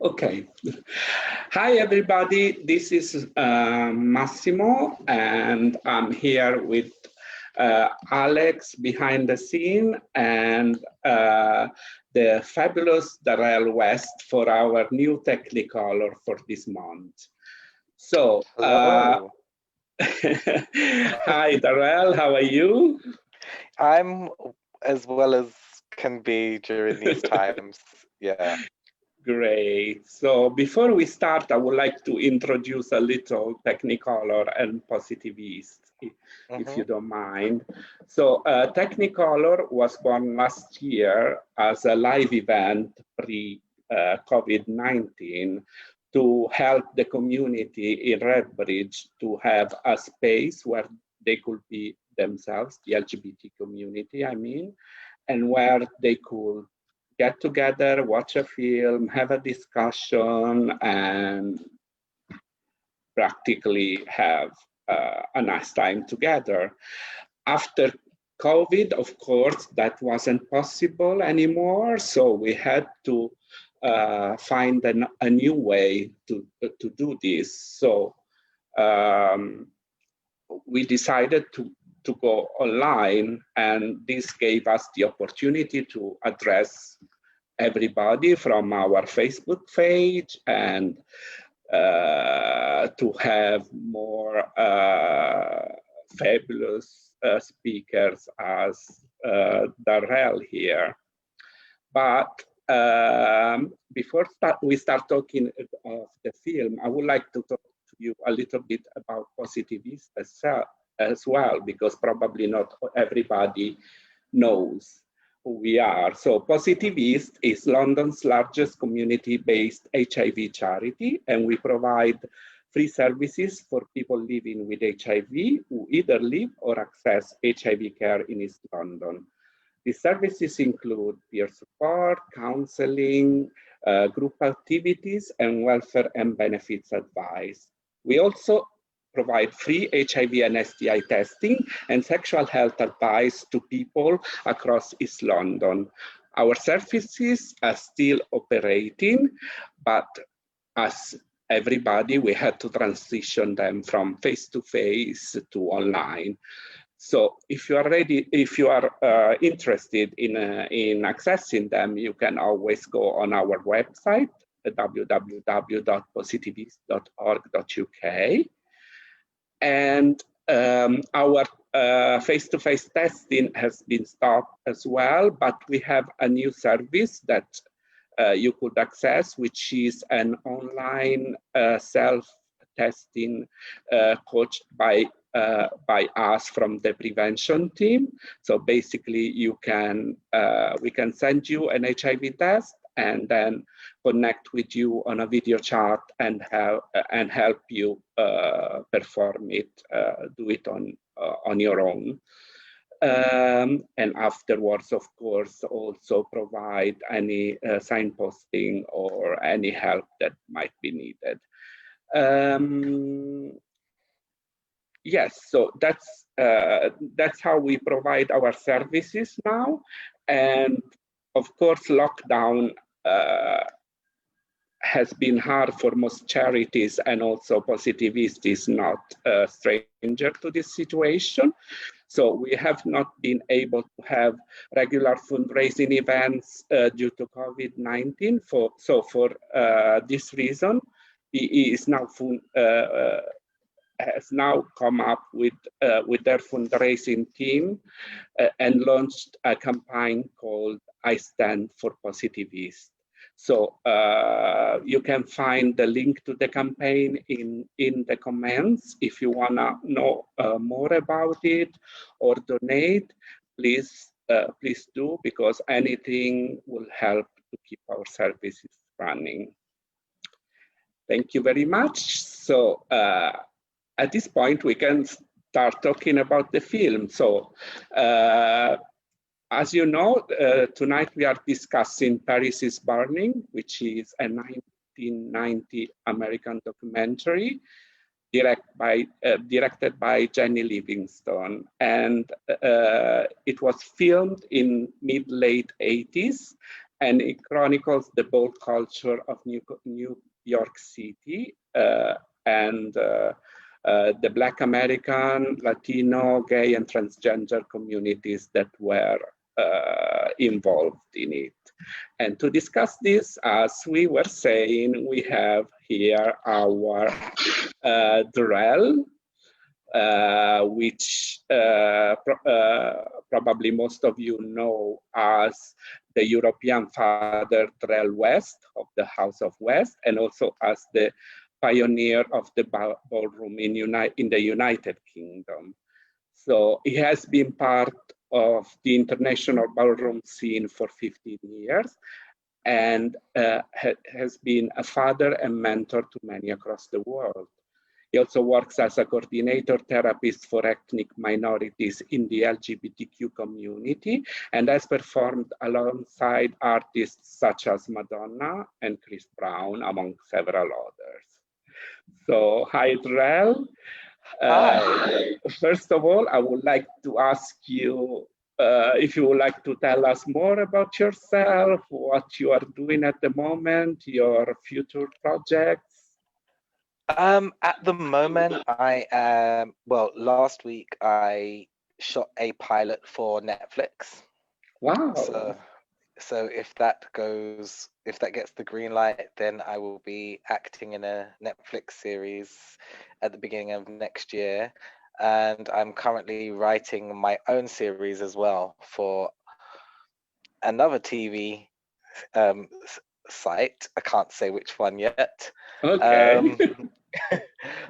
Okay. Hi, everybody. This is Massimo, and I'm here with Alex behind the scene and the fabulous Darrell West for our new Technicolor for this month. So, Hello. hi, Darrell. How are you? I'm as well as can be during these times. Yeah. Great. So before we start, I would like to introduce a little Technicolor and Positivist, if you don't mind. So Technicolor was born last year as a live event pre-COVID-19 to help the community in Redbridge to have a space where they could be themselves, the LGBT community, I mean, and where they could get together, watch a film, have a discussion, and practically have a nice time together. After COVID, of course, that wasn't possible anymore, so we had to find a new way to do this. So we decided to go online, and this gave us the opportunity to address everybody from our Facebook page and to have more fabulous speakers as Darrell here. But before we start talking of the film, I would like to talk to you a little bit about Positivist as well, because probably not everybody knows who we are. So Positivist is London's largest community-based HIV charity, and we provide free services for people living with HIV who either live or access HIV care in East London. These services include peer support, counseling, group activities, and welfare and benefits advice. We also provide free HIV and STI testing and sexual health advice to people across East London. Our services are still operating, but as everybody, we had to transition them from face-to-face to online. So if you are interested in accessing them, you can always go on our website, www.positivist.org.uk. And our face-to-face testing has been stopped as well, but we have a new service that you could access, which is an online self-testing coached by us from the prevention team. So basically, we can send you an HIV test and then connect with you on a video chat and help you perform it, do it on your own. And afterwards, of course, also provide any signposting or any help that might be needed. Yes, so that's how we provide our services now. And of course, lockdown has been hard for most charities, and also Positivist is not a stranger to this situation. So we have not been able to have regular fundraising events due to COVID-19. So for this reason, PE is now has now come up with their fundraising team and launched a campaign called I Stand for Positivist. So you can find the link to the campaign in the comments. If you want to know more about it or donate, please do, because anything will help to keep our services running. Thank you very much. So at this point, we can start talking about the film. So as you know, tonight we are discussing Paris is Burning, which is a 1990 American documentary directed by Jenny Livingstone. And it was filmed in mid-late 80s. and it chronicles the bold culture of New York City and the Black American, Latino, gay, and transgender communities that were involved in it. And to discuss this, as we were saying, we have here our Durrell, which probably most of you know as the European father Durrell West of the House of West, and also as the pioneer of the ballroom in the United Kingdom. So he has been part of the international ballroom scene for 15 years and has been a father and mentor to many across the world. He also works as a coordinator therapist for ethnic minorities in the LGBTQ community and has performed alongside artists such as Madonna and Chris Brown, among several others. So, hi, Drell. Hi. First of all, I would like to ask you if you would like to tell us more about yourself, what you are doing at the moment, your future projects. At the moment, I am, well, last week I shot a pilot for Netflix. Wow. So if that gets the green light, then I will be acting in a Netflix series at the beginning of next year. And I'm currently writing my own series as well for another TV site. I can't say which one yet. Okay.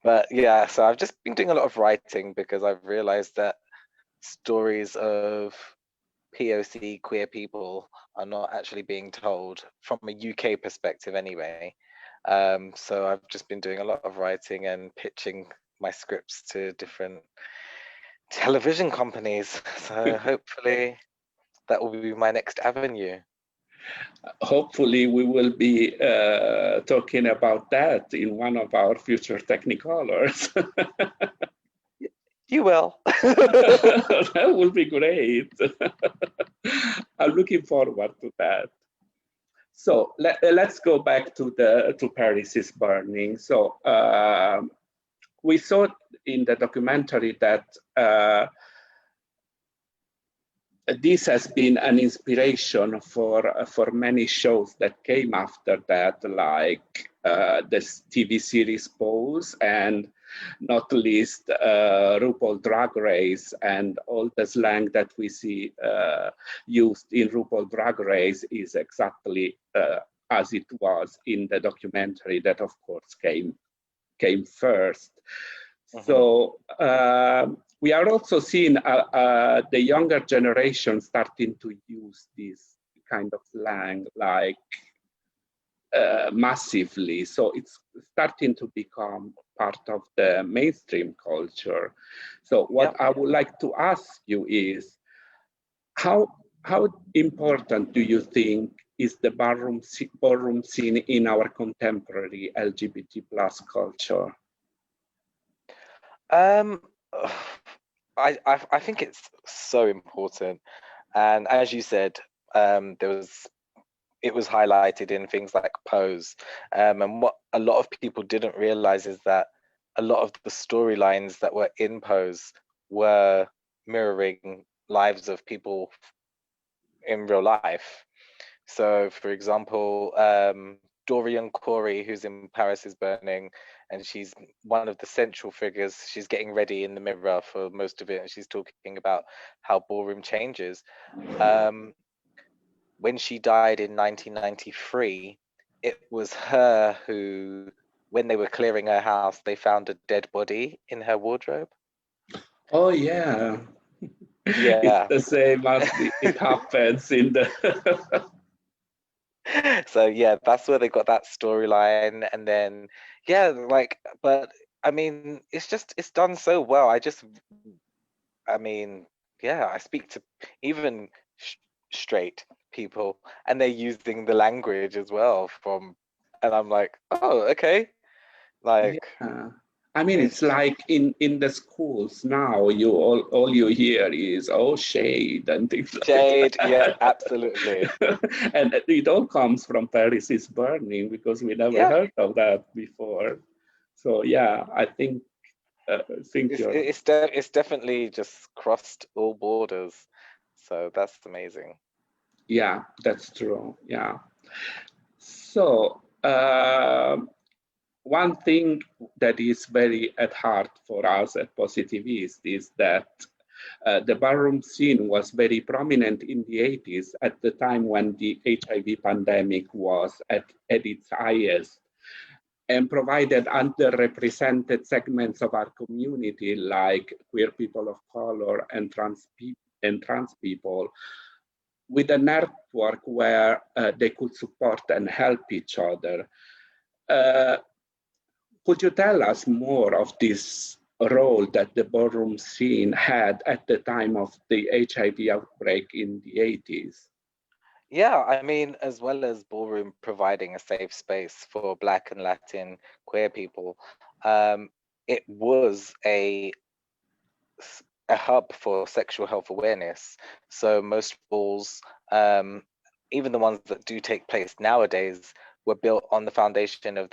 But yeah, so I've just been doing a lot of writing because I've realized that stories of POC queer people are not actually being told from a UK perspective anyway. So I've just been doing a lot of writing and pitching my scripts to different television companies. So hopefully that will be my next avenue. Hopefully we will be talking about that in one of our future Technicolors. You will. That will be great. I'm looking forward to that. So let's go back to Paris is Burning. So we saw in the documentary that this has been an inspiration for many shows that came after that, like this TV series Pose, and not least RuPaul Drag Race, and all the slang that we see used in RuPaul Drag Race is exactly as it was in the documentary that, of course, came first. So we are also seeing the younger generation starting to use this kind of slang like massively. So it's starting to become part of the mainstream culture. So what I would like to ask you is, how important do you think is the ballroom scene in our contemporary LGBT plus culture? I think it's so important, and as you said, it was highlighted in things like Pose, and what a lot of people didn't realize is that a lot of the storylines that were in Pose were mirroring lives of people in real life. So, for example, Dorian Corey, who's in Paris is Burning, and she's one of the central figures. She's getting ready in the mirror for most of it, and she's talking about how ballroom changes. When she died in 1993, it was her who, when they were clearing her house, they found a dead body in her wardrobe. Oh, yeah. Yeah. It's the same as it happens in the... So yeah, that's where they got that storyline, and then yeah, like, but I mean, it's done so well. I mean, yeah, I speak to even straight people, and they're using the language as well and I'm like, oh, okay, like. Yeah. I mean, it's like in the schools now, you all you hear is, oh, shade and things like Shade, that. yeah, absolutely. And it all comes from Paris is Burning, because we never Yeah, heard of that before. So yeah, I think you're, it's definitely just crossed all borders. So that's amazing. yeah, that's true. Yeah. So one thing that is very at heart for us at Positivist is that the ballroom scene was very prominent in the 80s, at the time when the HIV pandemic was at its highest, and provided underrepresented segments of our community, like queer people of color and trans people, with a network where they could support and help each other. Uh, could you tell us more of this role that the ballroom scene had at the time of the HIV outbreak in the 80s? Yeah, I mean, as well as Ballroom providing a safe space for Black and Latin queer people, um, it was a hub for sexual health awareness. So most balls, even the ones that do take place nowadays, were built on the foundation of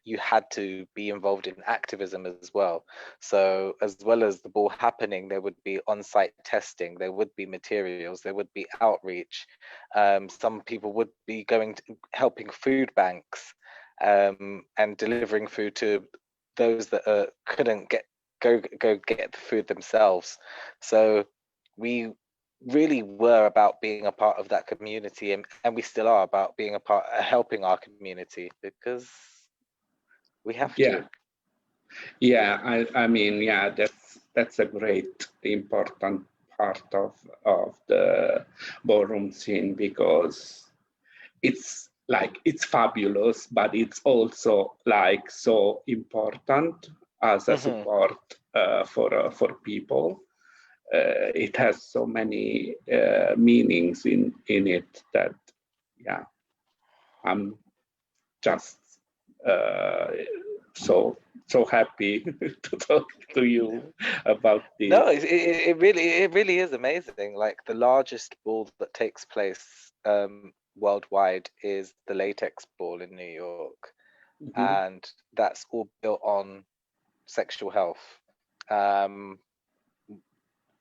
you had to be involved in activism as well. So as well as the ball happening, there would be on-site testing, there would be materials, there would be outreach. Some people would be helping food banks and delivering food to those that couldn't go get the food themselves. So we really were about being a part of that community, and we still are about being a part helping our community, because we have Yeah, to. yeah. I mean, yeah, that's a great important part of the ballroom scene, because it's fabulous, but it's also like so important as a Hmm. support for people. It has so many meanings in it that, yeah, I'm just uh, so so happy to talk to you about No, this. it really is amazing. Like, the largest ball that takes place worldwide is the Latex Ball in New York, Mhm. and that's all built on sexual health. Um,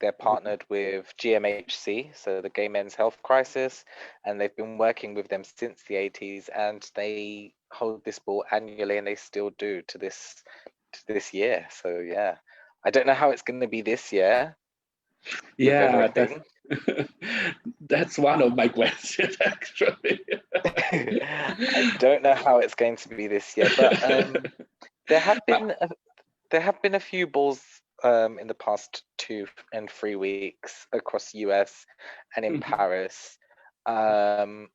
They're partnered with GMHC, so the Gay Men's Health Crisis, and they've been working with them since the 80s, and they hold this ball annually, and they still do to this year. So yeah, I don't know how it's going to be this year with Yeah, everything. that's one of my questions actually. I don't know how it's going to be this year, but there have been a few balls in the past 2 and 3 weeks across US and in Paris. Um,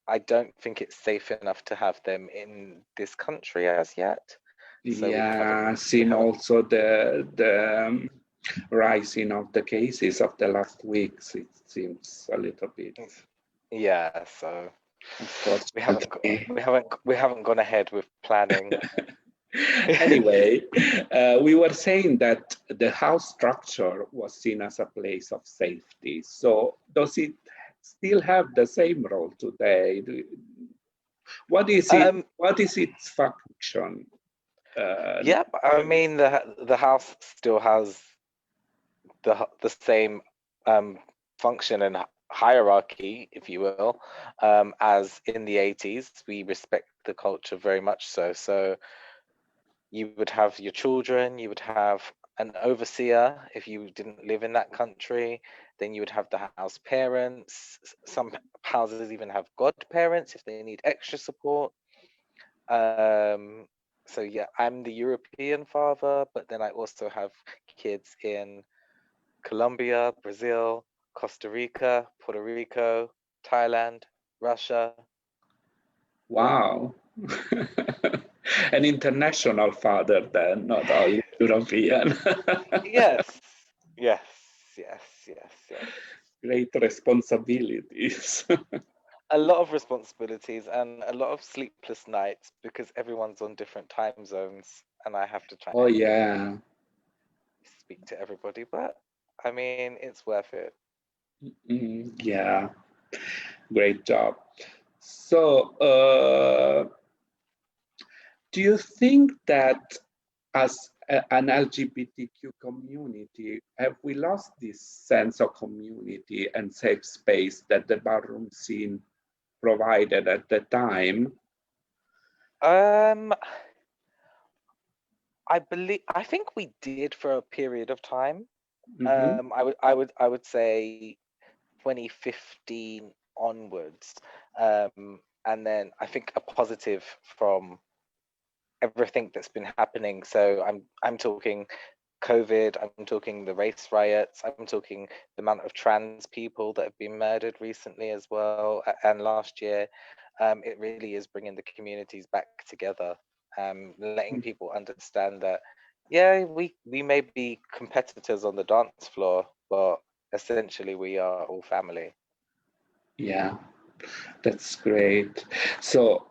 I don't think it's safe enough to have them in this country as yet. So we haven't Yeah, we seen haven't also the rising of the cases of the last weeks. It seems a little bit, yeah, so unfortunately. we haven't gone ahead with planning. Anyway, we were saying that the house structure was seen as a place of safety. So does it still have the same role today? What is it? Um, What is its function? yeah, I mean, the house still has the same function and hierarchy, if you will, as in the 80s. We respect the culture very much so. So you would have your children, you would have an overseer if you didn't live in that country, then you would have the house parents. Some houses even have godparents if they need extra support. Um, so yeah, I'm the European father, but then I also have kids in Colombia, Brazil, Costa Rica, Puerto Rico, Thailand, Russia. Wow. An international father then, not only European. Yes, yes, yes, yes, yes. Great responsibilities. A lot of responsibilities and a lot of sleepless nights because everyone's on different time zones. and I have to try Oh and yeah. speak to everybody. But I mean, it's worth it. Yeah. Great job. So, do you think that as an LGBTQ community, have we lost this sense of community and safe space that the ballroom scene provided at the time? I think we did for a period of time. Mm-hmm. I would say 2015 onwards, and then I think a positive from everything that's been happening. So I'm talking COVID, I'm talking the race riots, I'm talking the amount of trans people that have been murdered recently as well, and last year. It really is bringing the communities back together, letting people understand that, yeah, we may be competitors on the dance floor, but essentially we are all family. Yeah, that's great. So,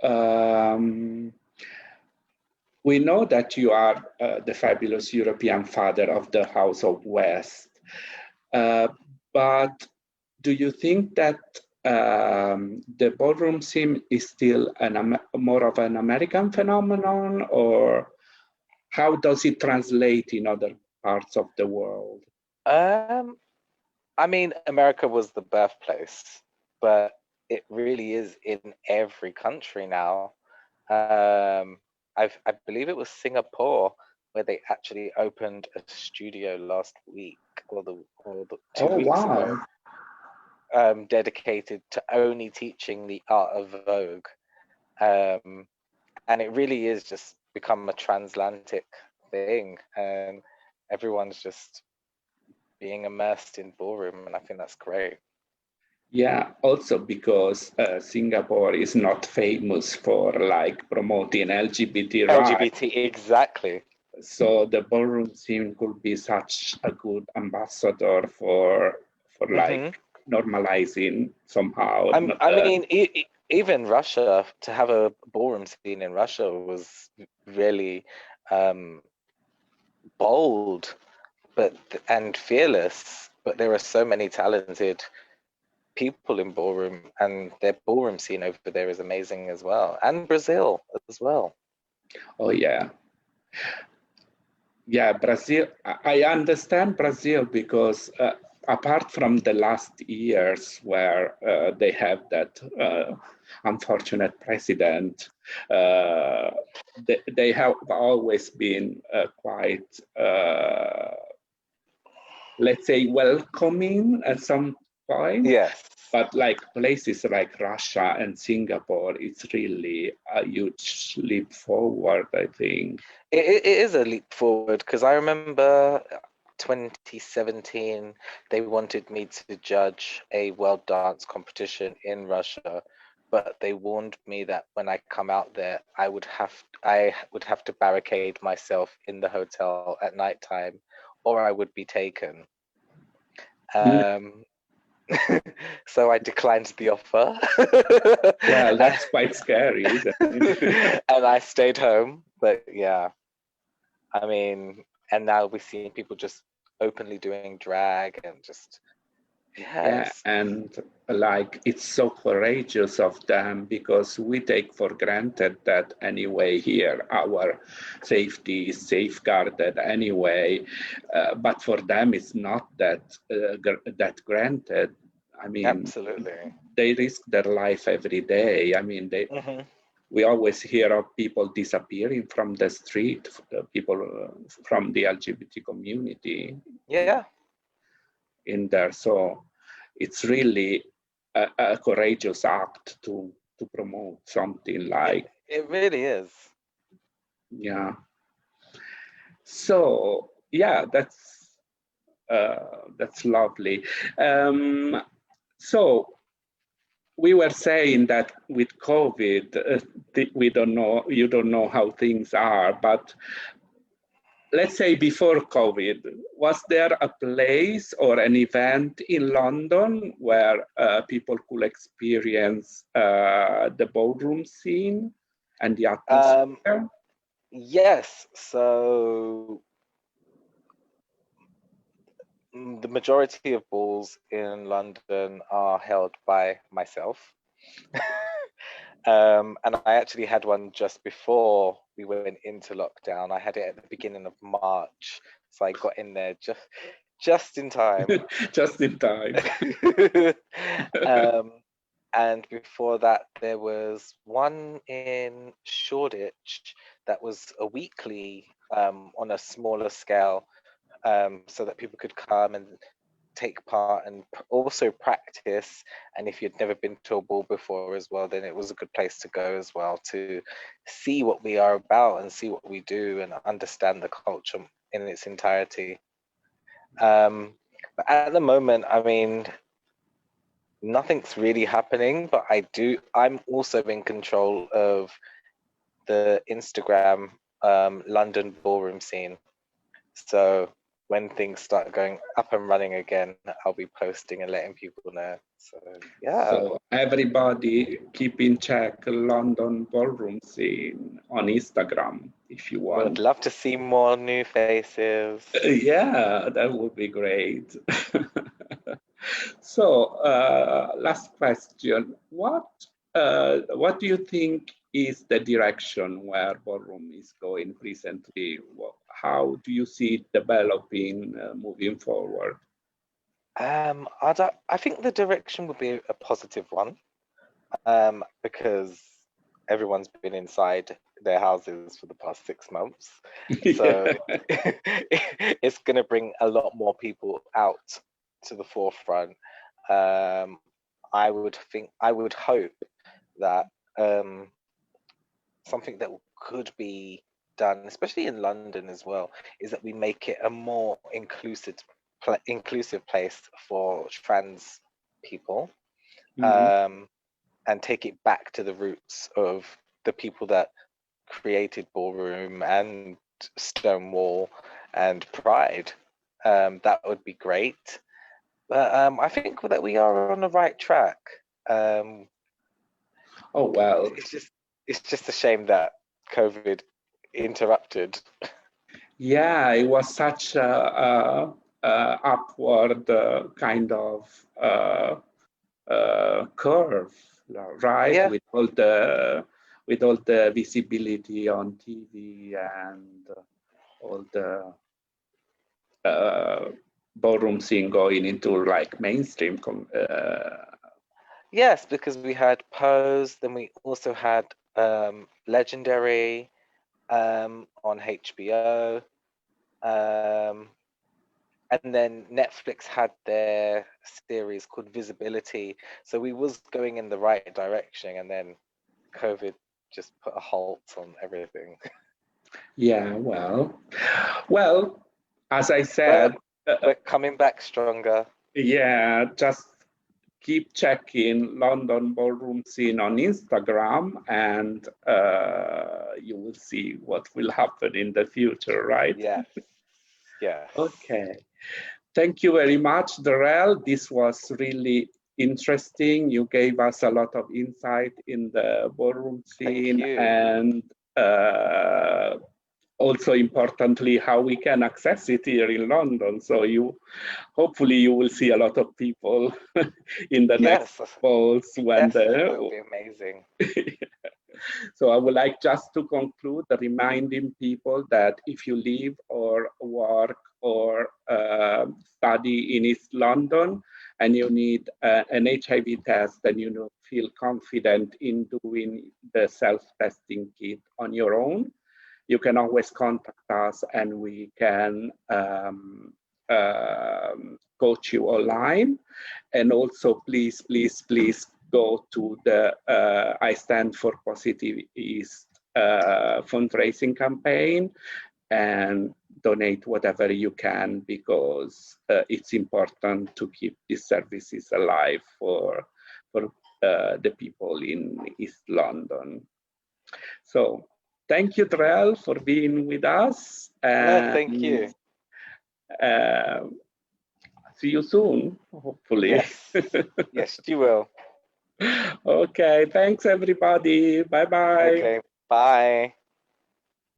we know that you are the fabulous European father of the House of West, uh, but do you think that the ballroom scene is still more of an American phenomenon, or how does it translate in other parts of the world? I mean, America was the birthplace, but it really is in every country now. I believe it was Singapore where they actually opened a studio last week or the two Oh, weeks wow. ago, dedicated to only teaching the art of Vogue. And it really is just become a transatlantic thing, and everyone's just being immersed in ballroom, and I think that's great. Yeah, also because Singapore is not famous for like promoting LGBT rights. LGBT, exactly. So the ballroom scene could be such a good ambassador for like Hmm. normalizing somehow. I mean, even Russia, to have a ballroom scene in Russia was really um, bold, and fearless. But there are so many talented people in ballroom, and their ballroom scene over there is amazing as well, and Brazil as well. Oh yeah, yeah. Brazil. I understand Brazil because apart from the last years where they have that unfortunate president, uh, they have always been quite. Let's say welcoming at some point, Yes, but like places like Russia and Singapore, it's really a huge leap forward, I think. it is a leap forward, because I remember 2017 they wanted me to judge a world dance competition in Russia, but they warned me that when I come out there I would have to barricade myself in the hotel at nighttime, or I would be taken. um so I declined the offer. Well, that's quite scary, isn't it? And I stayed home. But yeah, I mean, and now we're seeing people just openly doing drag and just, Yeah, yes, and like it's so courageous of them because we take for granted that anyway here our safety is safeguarded anyway, but for them it's not that granted. I mean, absolutely. they risk their life every day. I mean, Hmm. we always hear of people disappearing from the street, the people from the LGBT community Yeah, in there. So it's really a courageous act to promote something like, it really is. yeah. So yeah, that's lovely. So we were saying that with COVID, we don't know, you don't know how things are, but let's say before COVID, was there a place or an event in London where people could experience the ballroom scene and the Um, atmosphere? Yes, so the majority of balls in London are held by myself. And I actually had one just before we went into lockdown. I had it at the beginning of March, so I got in there just in time. Just in time. And before that, there was one in Shoreditch that was a weekly on a smaller scale, so that people could come and take part and also practice. And if you'd never been to a ball before as well, then it was a good place to go as well, to see what we are about and see what we do and understand the culture in its entirety. But at the moment, I mean, nothing's really happening, but I'm also in control of the Instagram London ballroom scene. So when things start going up and running again, I'll be posting and letting people know. So yeah. So everybody keep in check London ballroom scene on Instagram if you want. Would love to see more new faces. Yeah, that would be great. So last question, what do you think is the direction where ballroom is going recently? How do you see it developing moving forward? I think the direction would be a positive one, because everyone's been inside their houses for the past 6 months. So it's going to bring a lot more people out to the forefront. I would hope that something that could be done, especially in London as well, is that we make it a more inclusive place for trans people, and take it back to the roots of the people that created ballroom and Stonewall and Pride. That would be great. But I think that we are on the right track. Oh well, it's just a shame that COVID interrupted. Yeah, it was such a upward kind of curve, right? Yeah. With all the visibility on TV and all the ballroom scene going into like mainstream. Yes, because we had Pose, then we also had Legendary on HBO, and then Netflix had their series called Visibility. So we was going in the right direction, and then COVID just put a halt on everything. Yeah, well, as I said, we're coming back stronger. Yeah, just keep checking London ballroom scene on Instagram, and you will see what will happen in the future, right? Yeah. Yeah. Okay. Thank you very much, Darrell. This was really interesting. You gave us a lot of insight in the ballroom scene, and also importantly, how we can access it here in London. So hopefully you will see a lot of people in the next balls when that would be amazing. So I would like just to conclude reminding people that if you live or work or study in East London and you need an HIV test and you feel confident in doing the self-testing kit on your own, you can always contact us and we can coach you online. And also, please go to the I Stand for Positive East fundraising campaign and donate whatever you can, because it's important to keep these services alive for the people in East London. So thank you, Drell, for being with us. And thank you. See you soon, hopefully. Yes, yes, you will. Okay, thanks everybody. Bye-bye. Okay, bye.